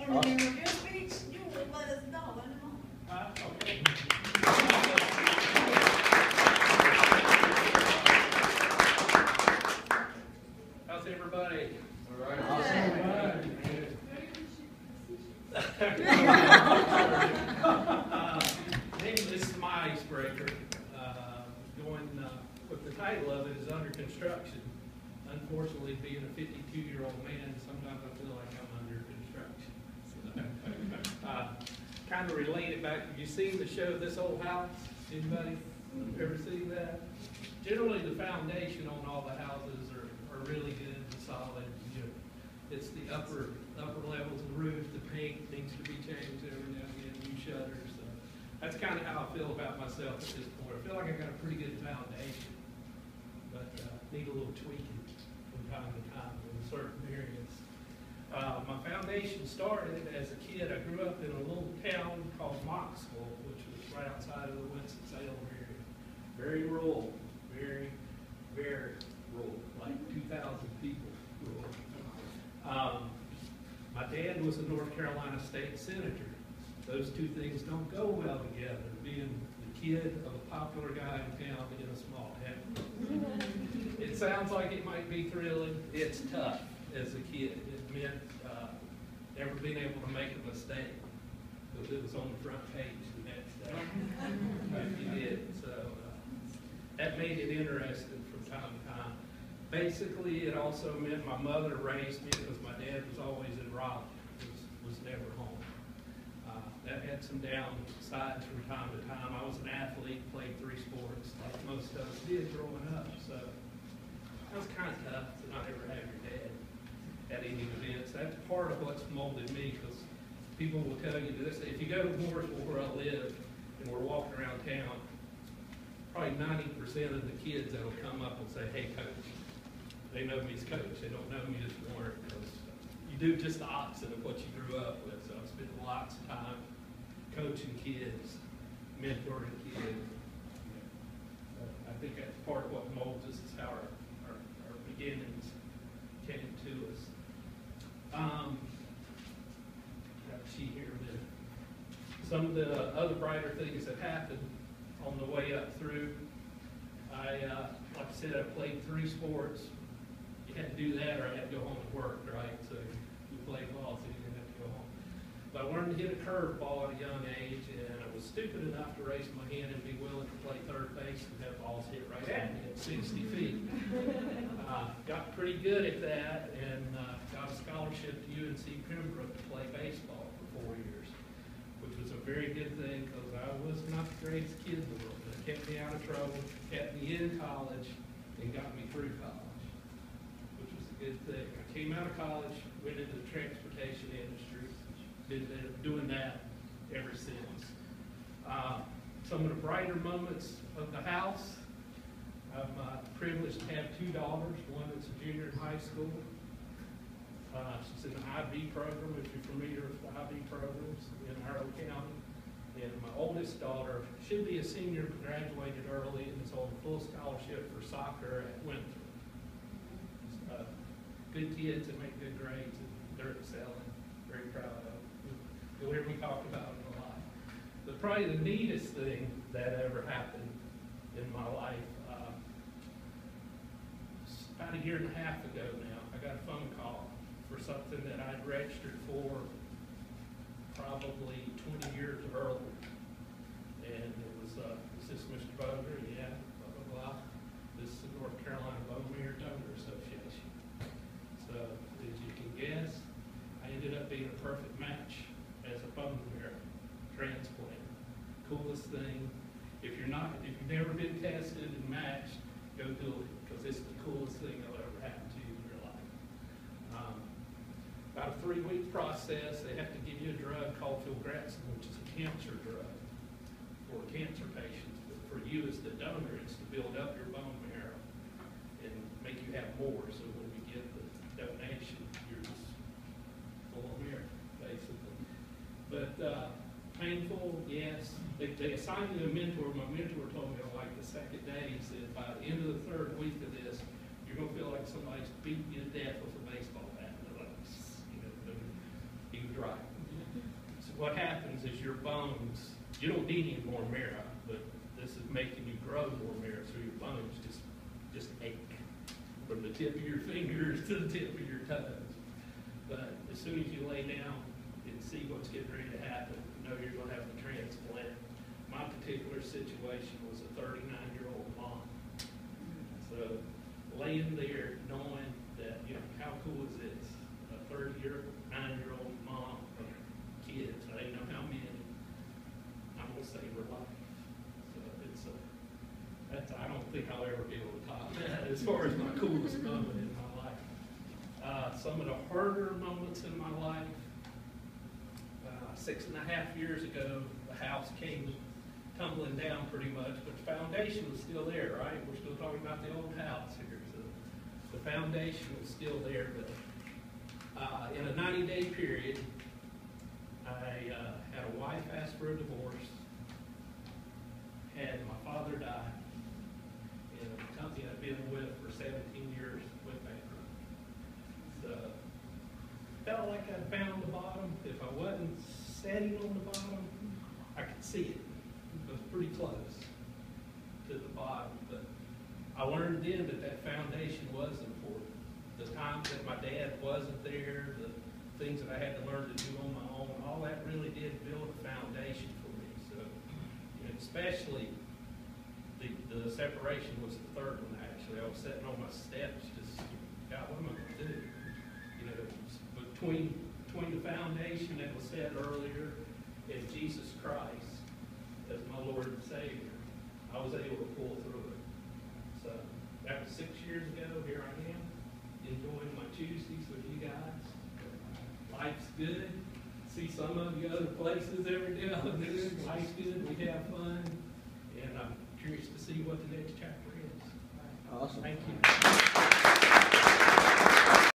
And the name of your speech, you will let us know in a moment. Okay. How's everybody? All right. Awesome. This is my icebreaker. What the title of it is Under Construction. Unfortunately, being a 52-year-old man, sometimes I feel like I'm under construction. Kind of relate it back. Have you seen the show This Old House? Anybody ever seen that? Generally, the foundation on all the houses are really good and solid. It's the upper levels of the roof. The paint needs to be changed every now and again. New shutters. So that's kind of how I feel about myself at this point. I feel like I got a pretty good foundation, but need a little tweaking from time to time in certain areas. My foundation started as a kid. I grew up in a little town called Moxville, which was right outside of the Winston-Salem area. Very rural, very, very rural, like 2,000 people rural. My dad was a North Carolina state senator. Those two things don't go well together, being the kid of a popular guy in town in a small town. It sounds like it might be thrilling. It's tough as a kid. It meant never being able to make a mistake, because it was on the front page the next day if you did. So that made it interesting from time to time. Basically, it also meant my mother raised me because my dad was always in Raleigh, was never home. That had some downsides from time to time. I was an athlete, played 3 sports, like most of us did growing up. So that was kind of tough to not ever have your dad at any events. That's part of what's molded me, because people will tell you this. If you go to Mooresville, where I live, and we're walking around town, probably 90% of the kids that'll come up and say, "Hey, coach." They know me as coach. They don't know me as Warren, because you do just the opposite of what you grew up with. So I've spent lots of time coaching kids, mentoring kids. I think that's part of what molds us, is how our beginnings came to us. Got a sheet here with some of the other brighter things that happened on the way up through. Like I said, I played 3 sports. You had to do that, or I had to go home and work, right? So you played ball, so you didn't have to go home. But I learned to hit a curveball at a young age, and I was stupid enough to raise my hand and be willing to play third base and have balls hit right at me at 60 feet. Got pretty good at that, and got a scholarship to UNC Pembroke to play baseball for 4 years, which was a very good thing, because I was not the greatest kid in the world. It kept me out of trouble, kept me in college, and got me through college. Good thing. I came out of college, went into the transportation industry, been doing that ever since. Some of the brighter moments of the house, I'm privileged to have 2 daughters, one that's a junior in high school. She's in the IB program, if you're familiar with the IB programs in Harlow County. And my oldest daughter should be a senior, but graduated early, and is on full scholarship for soccer at Winthrop. Good kids that make good grades, and they're excelling. Very proud of them. You'll hear me talk about it a lot. But probably the neatest thing that ever happened in my life, about 1.5 years ago now, I got a phone call for something that I'd registered for probably 20 years earlier. And it was, is this Mr. Boger? Yeah, blah, blah, blah. This is the North Carolina Bone Marrow Donor Association. So, as you can guess, I ended up being a perfect match as a bone marrow transplant. Coolest thing. If you've never been tested and matched, go do it, because it's the coolest thing that'll ever happen to you in your life. About a 3-week process. They have to give you a drug called filgrastim, which is a cancer drug for cancer patients. But for you as the donor, it's to build up your bone marrow and make you have more. So when you get the donation, you're just full of marrow, basically. But painful, yes. They assigned me a mentor. My mentor told me on like the 2nd day, he said, by the end of the 3rd week of this, you're going to feel like somebody's beating you to death with a baseball bat. Like, he was right. what happens is your bones, you don't need any more marrow, but this is making you grow more marrow, so your bones just ache from the tip of your fingers to the tip of your toes. But as soon as you lay down and see what's getting ready to happen, you know you're going to have a transplant. My particular situation was a 39-year-old mom. So laying there knowing that, you know, how cool is this? A 39-year-old mom of kids. I didn't know how many. I'm going to save her life. So it's I don't think I'll ever be able to top that as far as my coolest moment in my life. Some of the harder moments in my life, 6.5 years ago, the house came tumbling down pretty much, but the foundation was still there, right? We're still talking about the old house here. So the foundation was still there, but in a 90-day period, I had a wife ask for a divorce, had my father die, and a company I'd been with for 17 years went bankrupt. So felt like I'd found the bottom. If I wasn't standing on the bottom, I could see it. It was pretty close to the bottom, but I learned then that foundation was important. The times that my dad wasn't there, the things that I had to learn to do on my own, all that really did build a foundation for me. So, you know, especially the separation was the third one, actually. I was sitting on my steps just, God, what am I going to do? You know, between the foundation that was said earlier and Jesus Christ as my Lord and Savior, I was able to pull through it. So that was 6 years ago. Here I am, enjoying my Tuesdays with you guys. Life's good. See some of you other places every day. Life's good. We have fun. And I'm curious to see what the next chapter is. Awesome. Thank you.